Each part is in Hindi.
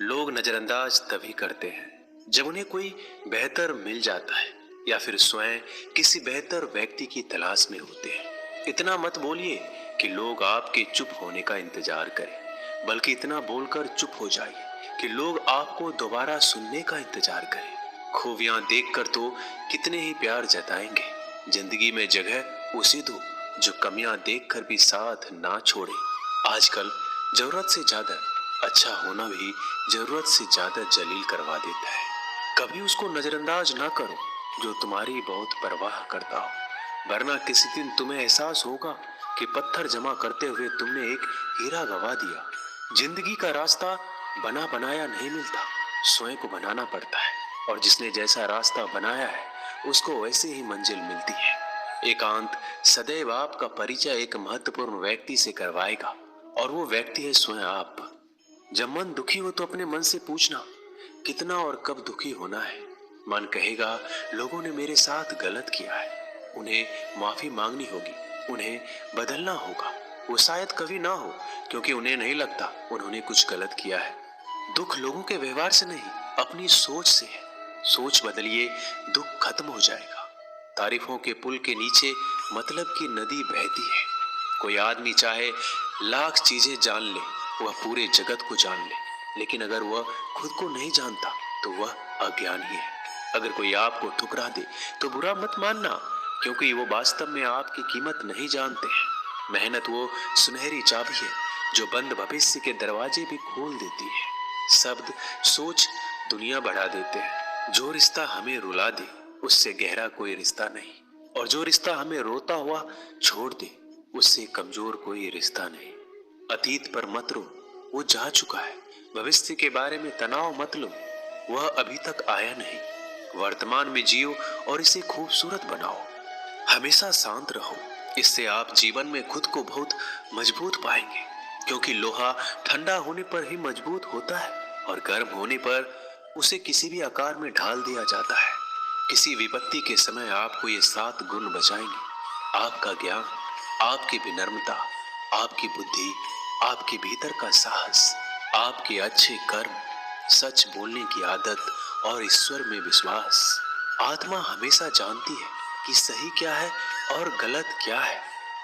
लोग नजरअंदाज तभी करते हैं जब उन्हें कोई बेहतर मिल जाता है या फिर स्वयं किसी बेहतर व्यक्ति की तलाश में होते हैं। इतना मत बोलिए कि लोग आपके चुप होने का इंतजार करें, बल्कि इतना बोलकर चुप हो जाइए कि लोग आपको दोबारा सुनने का इंतजार करें। खूबियां देखकर तो कितने ही प्यार जताएंगे। जिंदगी में जगह उसे दो जो कमियां देखकर भी साथ ना छोड़े। आजकल जरूरत से ज्यादा अच्छा होना भी जरूरत से ज्यादा जलील करवा देता है। कभी उसको नजरअंदाज ना करो जो तुम्हारी बहुत परवाह करता हो, वरना किसी दिन तुम्हें एहसास होगा कि पत्थर जमा करते हुए तुमने एक हीरा गवा दिया। जिंदगी का रास्ता बना बनाया नहीं मिलता, स्वयं को बनाना पड़ता है, और जिसने जैसा रास्ता बनाया है उसको वैसे ही मंजिल मिलती है। एकांत सदैव आपका परिचय एक महत्वपूर्ण व्यक्ति से करवाएगा, और वो व्यक्ति है स्वयं आप। जब मन दुखी हो तो अपने मन से पूछना कितना और कब दुखी होना है। मन कहेगा लोगों ने मेरे साथ गलत किया है, उन्हें माफी मांगनी होगी, उन्हें बदलना होगा। वो शायद कभी ना हो, क्योंकि उन्हें नहीं लगता उन्होंने कुछ गलत किया है। दुख लोगों के व्यवहार से नहीं, अपनी सोच से है। सोच बदलिए, दुख खत्म हो जाएगा। तारीफों के पुल के नीचे मतलब की नदी बहती है। कोई आदमी चाहे लाख चीजें जान ले, वह पूरे जगत को जान ले, लेकिन अगर वह खुद को नहीं जानता तो वह अज्ञानी है। अगर कोई आपको ठुकरा दे तो बुरा मत मानना, क्योंकि वो वास्तव में आपकी कीमत नहीं जानते हैं। मेहनत वो सुनहरी चाबी है जो बंद भविष्य के दरवाजे भी खोल देती है। शब्द सोच दुनिया बढ़ा देते हैं। जो रिश्ता हमें रुला दे उससे गहरा कोई रिश्ता नहीं, और जो रिश्ता हमें रोता हुआ छोड़ दे उससे कमजोर कोई रिश्ता नहीं। अतीत पर मत रो, वो जा चुका है। भविष्य के बारे में तनाव मत लो, वह अभी तक आया नहीं। वर्तमान में जियो और इसे खूबसूरत बनाओ। हमेशा शांत रहो, इससे आप जीवन में खुद को बहुत मजबूत पाएंगे, क्योंकि लोहा ठंडा होने पर ही मजबूत होता है, और गर्म होने पर उसे किसी भी आकार में ढाल दिया जाता है। किसी विपत्ति के समय आपको ये 7 गुण बचाएंगे: आपका ज्ञान, आपकी विनम्रता, आपकी बुद्धि, आपके भीतर का साहस, आपके अच्छे कर्म, सच बोलने की आदत और ईश्वर में विश्वास। आत्मा हमेशा जानती है कि सही क्या है और गलत क्या है,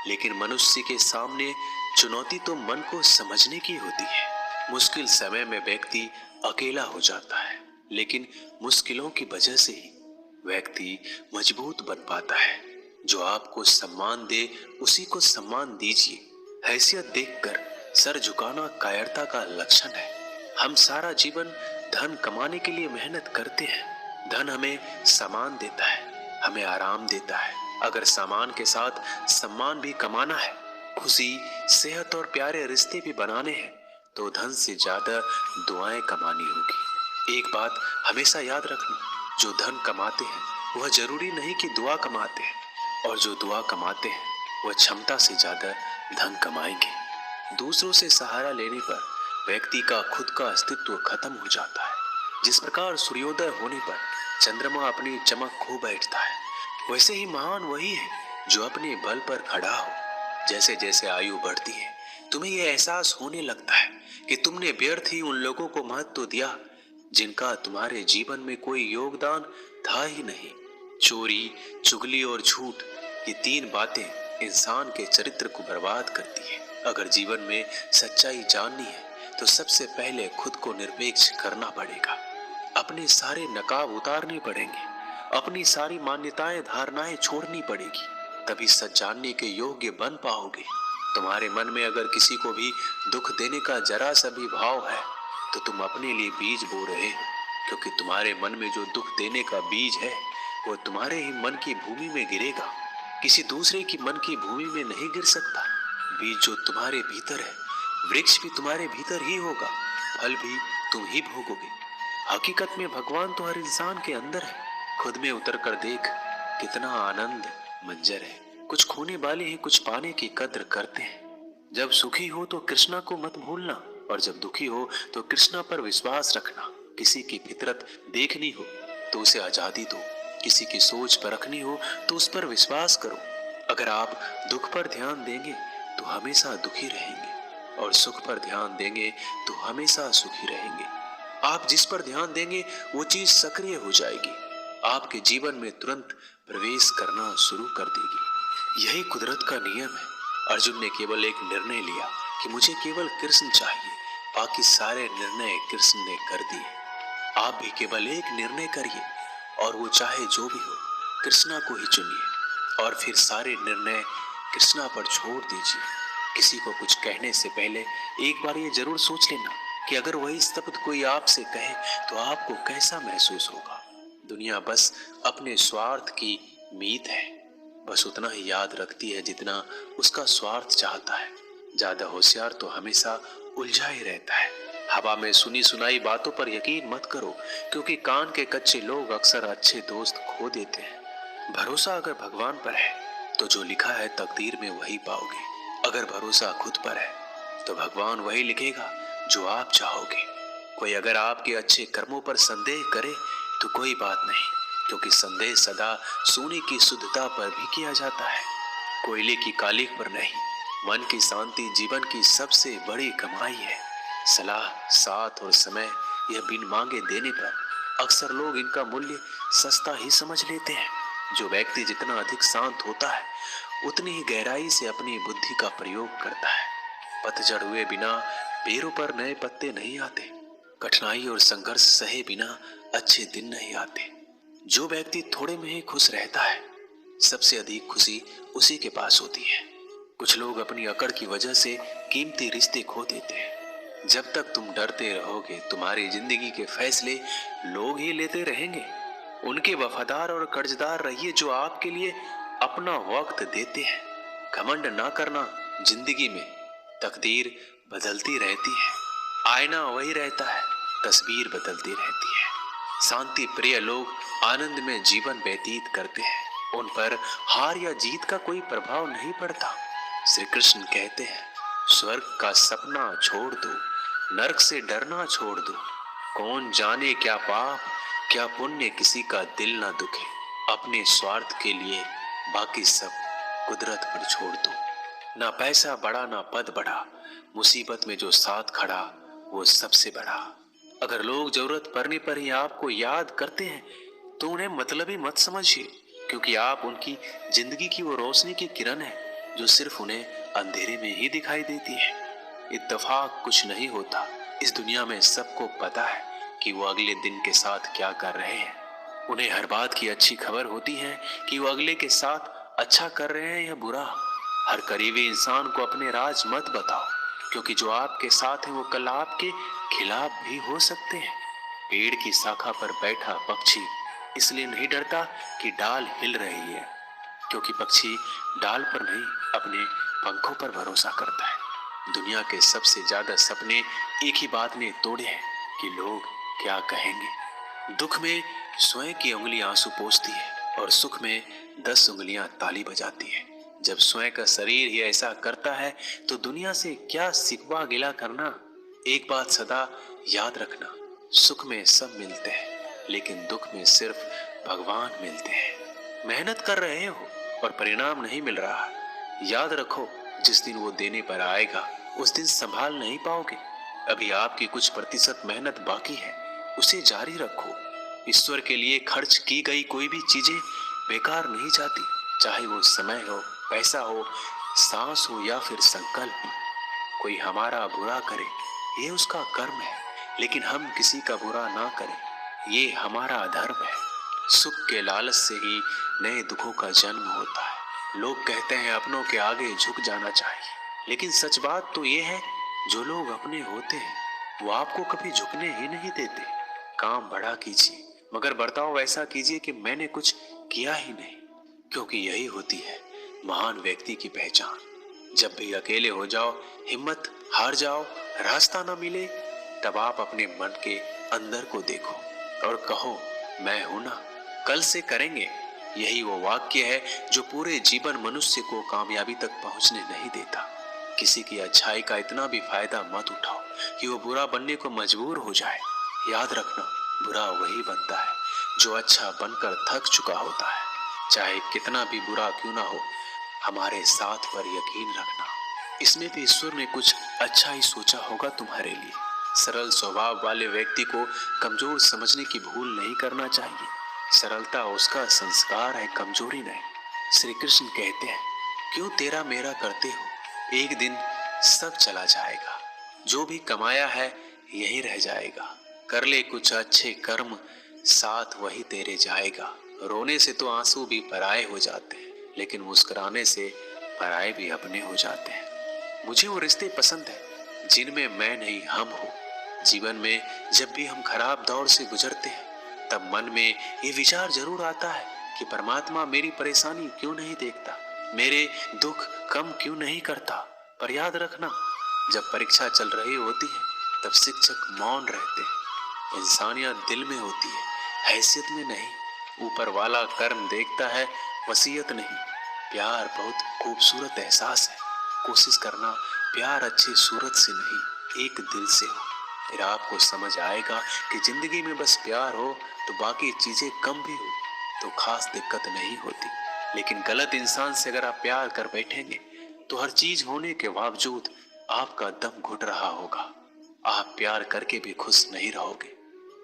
लेकिन मनुष्य के सामने चुनौती तो मन को समझने की होती है। मुश्किल समय में व्यक्ति अकेला हो जाता है, लेकिन मुश्किलों की वजह से ही व्यक्ति मजबूत बन पाता है। जो आपको सम्मान दे उसी को सम्मान दीजिए। हैसियत देखकर सर झुकाना कायरता का लक्षण है। हम सारा जीवन धन कमाने के लिए मेहनत करते हैं। धन हमें सामान देता है, हमें आराम देता है। अगर सामान के साथ सम्मान भी कमाना है, खुशी, सेहत और प्यारे रिश्ते भी बनाने हैं, तो धन से ज्यादा दुआएं कमानी होगी। एक बात हमेशा याद रखना, जो धन कमाते हैं वह जरूरी नहीं कि दुआ कमाते हैं, और जो दुआ कमाते हैं वह क्षमता से ज्यादा धन कमाएंगे। दूसरों से सहारा लेने पर व्यक्ति का खुद का अस्तित्व खत्म हो जाता है। जिस प्रकार सूर्योदय होने पर चंद्रमा अपनी चमक खो बैठता है, वैसे ही महान वही है जो अपने बल पर खड़ा हो। जैसे जैसे आयु बढ़ती है, तुम्हें यह एहसास होने लगता है कि तुमने व्यर्थ ही उन लोगों को महत्व दिया जिनका तुम्हारे जीवन में कोई योगदान था ही नहीं। चोरी, चुगली और झूठ, ये 3 बातें इंसान के चरित्र को बर्बाद करती है। अगर जीवन में सच्चाई जाननी है तो सबसे पहले खुद को निरपेक्ष करना पड़ेगा। अपने सारे नकाब उतारने पड़ेंगे, अपनी सारी मान्यताएं धारणाएं छोड़नी पड़ेगी, तभी सच जानने के योग्य बन पाओगे। तुम्हारे मन में अगर किसी को भी दुख देने का जरा सा भी भाव है तो तुम अपने लिए बीज बो रहे हो, क्योंकि तुम्हारे मन में जो दुख देने का बीज है वो तुम्हारे ही मन की भूमि में गिरेगा, किसी दूसरे की मन की भूमि में नहीं गिर सकता। बीज जो तुम्हारे भीतर है, वृक्ष भी तुम्हारे भीतर ही होगा, फल भी तुम ही भोगोगे। हकीकत में भगवान तो हर इंसान के अंदर है। खुद में उतर कर देख, कितना आनंद मंजर है। कुछ खोने वाले हैं, कुछ पाने की कद्र करते हैं। जब सुखी हो तो कृष्णा को मत भूलना, और जब दुखी हो तो कृष्णा पर विश्वास रखना। किसी की फितरत देखनी हो तो उसे आजादी दो, किसी की सोच परखनी हो तो उस पर विश्वास करो। अगर आप दुख पर ध्यान देंगे तो हमेशा दुखी रहेंगे, और सुख पर ध्यान देंगे तो हमेशा सुखी रहेंगे। आप जिस पर ध्यान देंगे वो चीज सक्रिय हो जाएगी, आपके जीवन में तुरंत प्रवेश करना शुरू कर देगी। यही कुदरत का नियम है। अर्जुन ने केवल एक निर्णय लिया कि मुझे केवल कृष्ण चाहिए, बाकी सारे निर्णय कृष्ण ने कर दिए। आप भी केवल एक निर्णय करिए और वो चाहे जो भी हो, कृष्णा को ही चुनिए और फिर सारे निर्णय कृष्णा पर छोड़ दीजिए। किसी को कुछ कहने से पहले एक बार ये जरूर सोच लेना कि अगर वही शब्द कोई आपसे कहे तो आपको कैसा महसूस होगा। दुनिया बस अपने स्वार्थ की मीत है, बस उतना ही याद रखती है जितना उसका स्वार्थ चाहता है। ज्यादा होशियार तो हमेशा उलझा ही रहता है। हवा में सुनी सुनाई बातों पर यकीन मत करो, क्योंकि कान के कच्चे लोग अक्सर अच्छे दोस्त खो देते हैं। भरोसा अगर भगवान पर है तो जो लिखा है तकदीर में वही पाओगे। अगर भरोसा खुद पर है तो भगवान वही लिखेगा जो आप चाहोगे। कोई अगर आपके अच्छे कर्मों पर संदेह करे तो कोई बात नहीं, क्योंकि संदेह सदा सोने की शुद्धता पर भी किया जाता है, कोयले की कालिख पर नहीं। मन की शांति जीवन की सबसे बड़ी कमाई है। सलाह, साथ और समय यह बिन मांगे देने पर अक्सर लोग इनका मूल्य सस्ता ही समझ लेते हैं। जो व्यक्ति जितना अधिक शांत होता है उतनी ही गहराई से अपनी बुद्धि का प्रयोग करता है। पतझड़ हुए बिना पेड़ों पर नए पत्ते नहीं आते, कठिनाई और संघर्ष सहे बिना अच्छे दिन नहीं आते। जो व्यक्ति थोड़े में ही खुश रहता है, सबसे अधिक खुशी उसी के पास होती है। कुछ लोग अपनी अकड़ की वजह से कीमती रिश्ते खो देते हैं। जब तक तुम डरते रहोगे, तुम्हारी जिंदगी के फैसले लोग ही लेते रहेंगे। उनके वफादार और कर्जदार रहिए जो आपके लिए अपना वक्त देते हैं। घमंड ना करना, जिंदगी में तकदीर बदलती रहती है, आईना वही रहता है, तस्वीर बदलती रहती है। शांति प्रिय लोग आनंद में जीवन व्यतीत करते हैं, उन पर हार या जीत का कोई प्रभाव नहीं पड़ता। श्री कृष्ण कहते हैं, स्वर्ग का सपना छोड़ दो, नरक से डरना छोड़ दो। कौन जाने क्या पाप क्या पुण्य किसी का दिल ना दुखे। अपने स्वार्थ के लिए बाकी सब कुदरत पर छोड़ दो। ना पैसा बड़ा ना पद बड़ा, मुसीबत में जो साथ खड़ा वो सबसे बड़ा। अगर लोग जरूरत पड़ने पर ही आपको याद करते हैं तो उन्हें मतलबी मत समझिए, क्योंकि आप उनकी जिंदगी की वो रोशनी की किरण है जो सिर्फ उन्हें अंधेरे में ही दिखाई देती है। इत्तेफाक कुछ नहीं होता। इस दुनिया में सबको पता है कि वो अगले दिन के साथ क्या कर रहे हैं। उन्हें हर बात की अच्छी खबर होती है कि वो अगले के साथ अच्छा कर रहे हैं या बुरा। हर करीबी इंसान को अपने राज मत बताओ, क्योंकि जो आपके साथ है वो कल आपके खिलाफ भी हो सकते हैं। पेड़ की शाखा पर बैठा पक्षी इसलिए नहीं डरता कि डाल हिल रही है, क्योंकि पक्षी डाल पर नहीं अपने पंखों पर भरोसा करता है। दुनिया के सबसे ज्यादा सपने एक ही बात ने तोड़े हैं कि लोग क्या कहेंगे। दुख में स्वयं की उंगली आंसू पोंछती है और सुख में 10 उंगलियां ताली बजाती है। जब स्वयं का शरीर ही ऐसा करता है तो दुनिया से क्या सिकवा गिला करना। एक बात सदा याद रखना, सुख में सब मिलते हैं लेकिन दुख में सिर्फ भगवान मिलते हैं। मेहनत कर रहे हो और परिणाम नहीं मिल रहा, याद रखो जिस दिन वो देने पर आएगा उस दिन संभाल नहीं पाओगे। अभी आपकी कुछ प्रतिशत मेहनत बाकी है, उसे जारी रखो। ईश्वर के लिए खर्च की गई कोई भी चीजें बेकार नहीं जाती, चाहे वो समय हो, पैसा हो, सांस हो या फिर संकल्प। कोई हमारा बुरा करे ये उसका कर्म है, लेकिन हम किसी का बुरा ना करें ये हमारा धर्म है। सुख के लालच से ही नए दुखों का जन्म होता है। लोग कहते हैं अपनों के आगे झुक जाना चाहिए, लेकिन सच बात तो ये है जो लोग अपने होते हैं वो आपको कभी झुकने ही नहीं देते। काम बड़ा कीजिए मगर बर्ताव ऐसा कीजिए कि मैंने कुछ किया ही नहीं, क्योंकि यही होती है महान व्यक्ति की पहचान। जब भी अकेले हो जाओ, हिम्मत हार जाओ, रास्ता ना मिले, तब आप अपने मन के अंदर को देखो और कहो मैं हूं ना, कल से करेंगे। यही वो वाक्य है जो पूरे जीवन मनुष्य को कामयाबी तक पहुंचने नहीं देता। किसी की अच्छाई का इतना भी फायदा मत उठाओ कि वो बुरा बनने को मजबूर हो जाए। याद रखना, बुरा वही बनता है जो अच्छा बनकर थक चुका होता है। चाहे कितना भी बुरा क्यों ना हो, हमारे साथ पर यकीन रखना, इसमें भी ईश्वर ने कुछ अच्छा ही सोचा होगा तुम्हारे लिए। सरल स्वभाव वाले व्यक्ति को कमजोर समझने की भूल नहीं करना चाहिए। सरलता उसका संस्कार है, कमजोरी नहीं। श्री कृष्ण कहते हैं, क्यों तेरा मेरा करते हो, एक दिन सब चला जाएगा। जो भी कमाया है यही रह जाएगा। कर ले कुछ अच्छे कर्म, साथ वही तेरे जाएगा। रोने से तो आंसू भी पराए हो जाते हैं, लेकिन मुस्कुराने से पराए भी अपने हो जाते हैं। मुझे वो रिश्ते पसंद है जिनमें मैं नहीं हम हो। जीवन में जब भी हम खराब दौर से गुजरते हैं, तब मन में ये विचार जरूर आता है कि परमात्मा मेरी परेशानी क्यों नहीं देखता, मेरे दुख कम क्यों नहीं करता। पर याद रखना, जब परीक्षा चल रही होती है तब शिक्षक मौन रहते हैं। इंसानियत दिल में होती है, हैसियत में नहीं। ऊपर वाला कर्म देखता है, वसीयत नहीं। प्यार बहुत खूबसूरत एहसास है। कोशिश करना प्यार अच्छी सूरत से नहीं, एक दिल से हो। फिर आपको समझ आएगा कि जिंदगी में बस प्यार हो तो बाकी चीजें कम भी हो तो खास दिक्कत नहीं होती। लेकिन गलत इंसान से अगर आप प्यार कर बैठेंगे तो हर चीज होने के बावजूद आपका दम घुट रहा होगा। आप प्यार करके भी खुश नहीं रहोगे,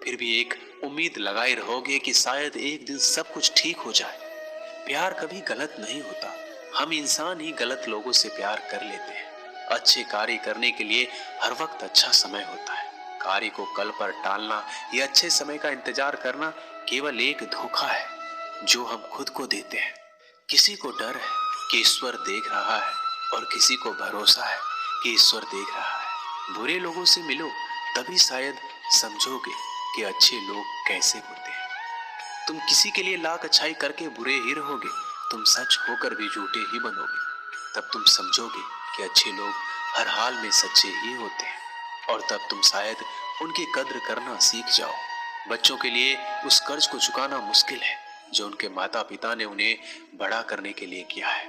फिर भी एक उम्मीद लगाए रहोगे कि शायद एक दिन सब कुछ ठीक हो जाए। प्यार कभी गलत नहीं होता, हम इंसान ही गलत लोगों से प्यार कर लेते हैं। अच्छे कार्य करने के लिए हर वक्त अच्छा समय होता है। कार्य को कल पर टालना या अच्छे समय का इंतजार करना केवल एक धोखा है जो हम खुद को देते हैं। किसी को डर है कि ईश्वर देख रहा है और किसी को भरोसा है कि ईश्वर देख रहा है। बुरे लोगों से मिलो, तभी शायद समझोगे कि अच्छे लोग कैसे होते हैं। तुम किसी के लिए लाख अच्छाई करके बुरे ही रहोगे, तुम सच होकर भी झूठे ही बनोगे। तब तुम समझोगे कि अच्छे लोग हर हाल में सच्चे ही होते हैं, और तब तुम शायद उनकी कद्र करना सीख जाओ। बच्चों के लिए उस कर्ज को चुकाना मुश्किल है जो उनके माता पिता ने उन्हें बड़ा करने के लिए किया है।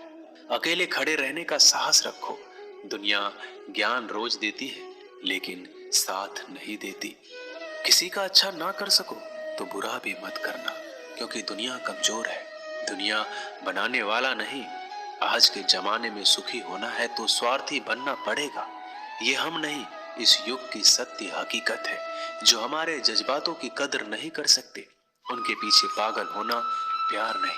अकेले खड़े रहने का साहस रखो। दुनिया ज्ञान रोज देती है लेकिन साथ नहीं देती। किसी का अच्छा ना कर सको तो बुरा भी मत करना, क्योंकि दुनिया कमजोर है, दुनिया बनाने वाला नहीं। आज के जमाने में सुखी होना है तो स्वार्थी बनना पड़ेगा। ये हम नहीं, इस युग की सत्य हकीकत है। जो हमारे जज्बातों की कदर नहीं कर सकते, उनके पीछे पागल होना प्यार नहीं,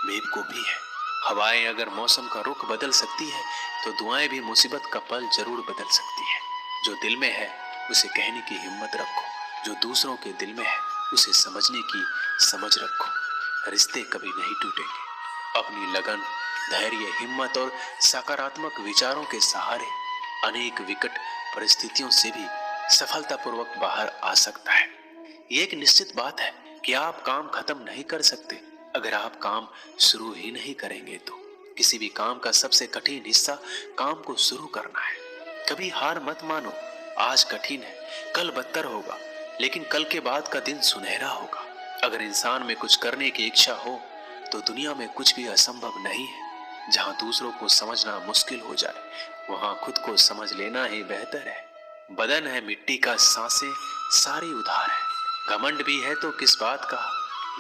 बेवकूफी है। हवाएं अगर मौसम का रुख बदल सकती है तो दुआएं भी मुसीबत का पल जरूर बदल सकती है। जो दिल में है उसे कहने की हिम्मत रखो, जो दूसरों के दिल में है उसे समझने की समझ रखो। रिश्ते कभी नहीं टूटेंगे। अपनी लगन, धैर्य, हिम्मत और सकारात्मक विचारों के सहारे अनेक विकट परिस्थितियों से भी सफलतापूर्वक बाहर आ सकता है। ये एक निश्चित बात है कि आप काम खत्म नहीं कर सकते अगर आप काम शुरू ही नहीं करेंगे। तो किसी भी काम का सबसे कठिन हिस्सा काम को शुरू करना है। कभी हार मत मानो। आज कठिन है, कल बदतर होगा, लेकिन कल के बाद का दिन सुनहरा होगा। अगर इंसान में कुछ करने की इच्छा हो तो दुनिया में कुछ भी असंभव नहीं है। जहां दूसरों को समझना मुश्किल हो जाए, वहां खुद को समझ लेना ही बेहतर है। बदन है मिट्टी का, सांसें सारी उधार है। घमंड भी है तो किस बात का,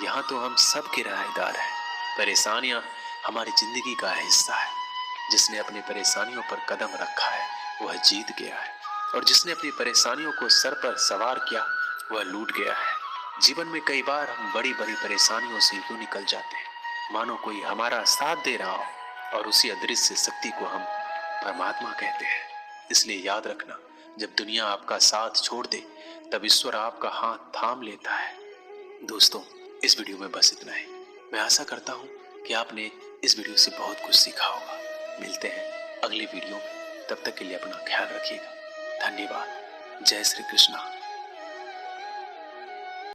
यहाँ तो हम सब किराएदार हैं। परेशानियां हमारी जिंदगी का हिस्सा है। जिसने अपनी परेशानियों पर कदम रखा है वह जीत गया है, और जिसने अपनी परेशानियों को सर पर सवार किया वह लूट गया है। जीवन में कई बार हम बड़ी बड़ी परेशानियों से यूं निकल जाते हैं मानो कोई हमारा साथ दे रहा हो, और उसी अदृश्य शक्ति को हम परमात्मा कहते हैं। इसलिए याद रखना, जब दुनिया आपका साथ छोड़ दे तब ईश्वर आपका हाथ थाम लेता है। दोस्तों, इस वीडियो में बस इतना ही। मैं आशा करता हूँ कि आपने इस वीडियो से बहुत कुछ सीखा होगा। मिलते हैं अगली वीडियो में, तब तक के लिए अपना ख्याल रखिएगा। धन्यवाद। जय श्री कृष्णा।